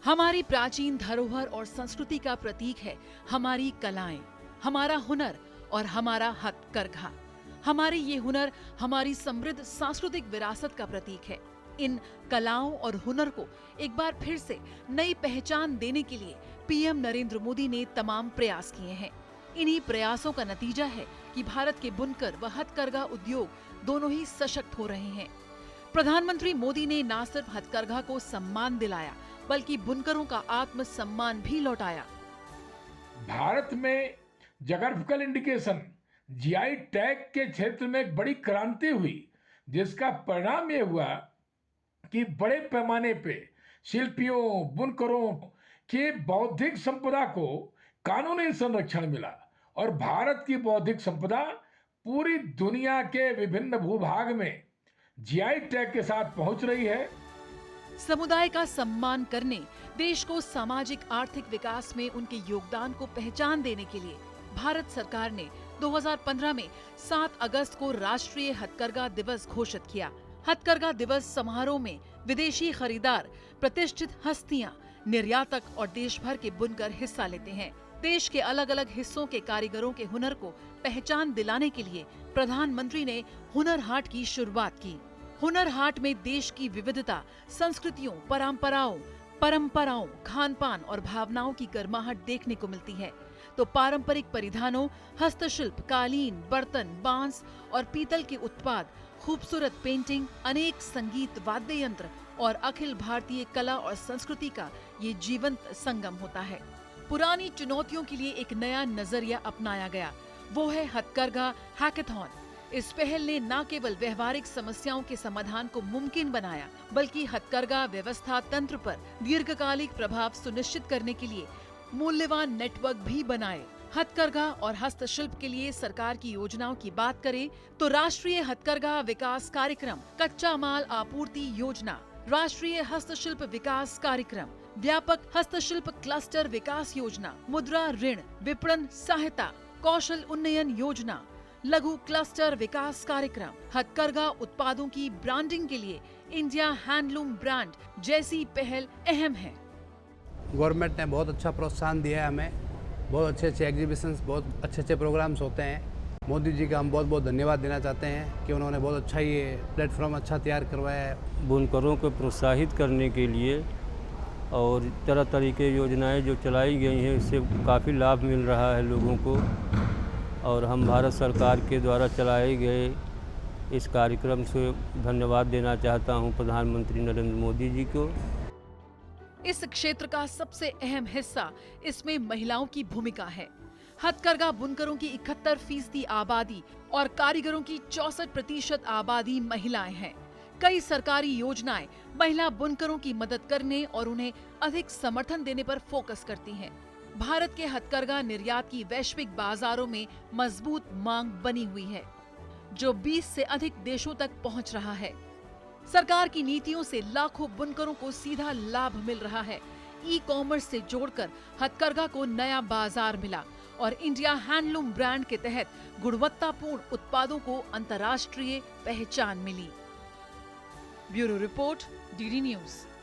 हमारी प्राचीन धरोहर और संस्कृति का प्रतीक है हमारी कलाएं, हमारा हुनर और हमारा हथकरघा। हमारे ये हुनर हमारी समृद्ध सांस्कृतिक विरासत का प्रतीक है। इन कलाओं और हुनर को एक बार फिर से नई पहचान देने के लिए पीएम नरेंद्र मोदी ने तमाम प्रयास किए हैं। इन्हीं प्रयासों का नतीजा है कि भारत के बुनकर व हथकरघा उद्योग दोनों ही सशक्त हो रहे हैं। प्रधानमंत्री मोदी ने न सिर्फ हथकरघा को सम्मान दिलाया, बल्कि बुनकरों का आत्मसम्मान भी लौटाया। भारत में ज्योग्राफिकल इंडिकेशन जीआई टैग के क्षेत्र में एक बड़ी क्रांति हुई, जिसका परिणाम यह हुआ कि बड़े पैमाने पे शिल्पियों, बुनकरों के बौद्धिक संपदा को कानूनी संरक्षण मिला और भारत की बौद्धिक संपदा पूरी दुनिया के विभिन्न भूभाग में जीआई टैग के साथ पहुंच रही है। समुदाय का सम्मान करने, देश को सामाजिक आर्थिक विकास में उनके योगदान को पहचान देने के लिए भारत सरकार ने 2015 में 7 अगस्त को राष्ट्रीय हथकरघा दिवस घोषित किया। हथकरघा दिवस समारोह में विदेशी खरीदार, प्रतिष्ठित हस्तियां, निर्यातक और देश भर के बुनकर हिस्सा लेते हैं। देश के अलग अलग हिस्सों के कारीगरों के हुनर को पहचान दिलाने के लिए प्रधानमंत्री ने हुनर हाट की शुरुआत की। हुनर हाट में देश की विविधता, संस्कृतियों, परंपराओं, खान पान और भावनाओं की गर्माहट देखने को मिलती है। तो पारंपरिक परिधानों, हस्तशिल्प, कालीन, बर्तन, बांस और पीतल के उत्पाद, खूबसूरत पेंटिंग, अनेक संगीत वाद्य यंत्र और अखिल भारतीय कला और संस्कृति का ये जीवंत संगम होता है। पुरानी चुनौतियों के लिए एक नया नजरिया अपनाया गया, वो है हथकरघा हैकाथॉन। इस पहल ने न केवल व्यवहारिक समस्याओं के समाधान को मुमकिन बनाया, बल्कि हथकरघा व्यवस्था तंत्र पर दीर्घकालिक प्रभाव सुनिश्चित करने के लिए मूल्यवान नेटवर्क भी बनाए। हथकरघा और हस्तशिल्प के लिए सरकार की योजनाओं की बात करें तो राष्ट्रीय हथकरघा विकास कार्यक्रम, कच्चा माल आपूर्ति योजना, राष्ट्रीय हस्तशिल्प विकास कार्यक्रम, व्यापक हस्तशिल्प क्लस्टर विकास योजना, मुद्रा ऋण विपणन सहायता, कौशल उन्नयन योजना, लघु क्लस्टर विकास कार्यक्रम, हथकरघा उत्पादों की ब्रांडिंग के लिए इंडिया हैंडलूम ब्रांड जैसी पहल अहम है। गवर्नमेंट ने बहुत अच्छा प्रोत्साहन दिया है हमें, बहुत अच्छे एग्जीबिशंस, बहुत अच्छे प्रोग्राम्स होते हैं। मोदी जी का हम बहुत बहुत धन्यवाद देना चाहते हैं कि उन्होंने बहुत अच्छा ये प्लेटफॉर्म अच्छा तैयार करवाया है। बुनकरों को प्रोत्साहित करने के लिए और तरह तरह की योजनाएं जो चलाई गई हैं, इससे काफ़ी लाभ मिल रहा है लोगों को। और हम भारत सरकार के द्वारा चलाए गए इस कार्यक्रम से धन्यवाद देना चाहता हूं प्रधानमंत्री नरेंद्र मोदी जी को। इस क्षेत्र का सबसे अहम हिस्सा इसमें महिलाओं की भूमिका है। हथकरघा बुनकरों की 71% आबादी और कारीगरों की 64% आबादी महिलाएं हैं। कई सरकारी योजनाएं महिला बुनकरों की मदद करने और उन्हें अधिक समर्थन देने पर फोकस करती हैं। भारत के हथकरघा निर्यात की वैश्विक बाजारों में मजबूत मांग बनी हुई है, जो 20 से अधिक देशों तक पहुंच रहा है। सरकार की नीतियों से लाखों बुनकरों को सीधा लाभ मिल रहा है। ई-कॉमर्स से जोड़कर हथकरघा को नया बाजार मिला और इंडिया हैंडलूम ब्रांड के तहत गुणवत्तापूर्ण उत्पादों को अंतर्राष्ट्रीय पहचान मिली। Bureau report, DD news.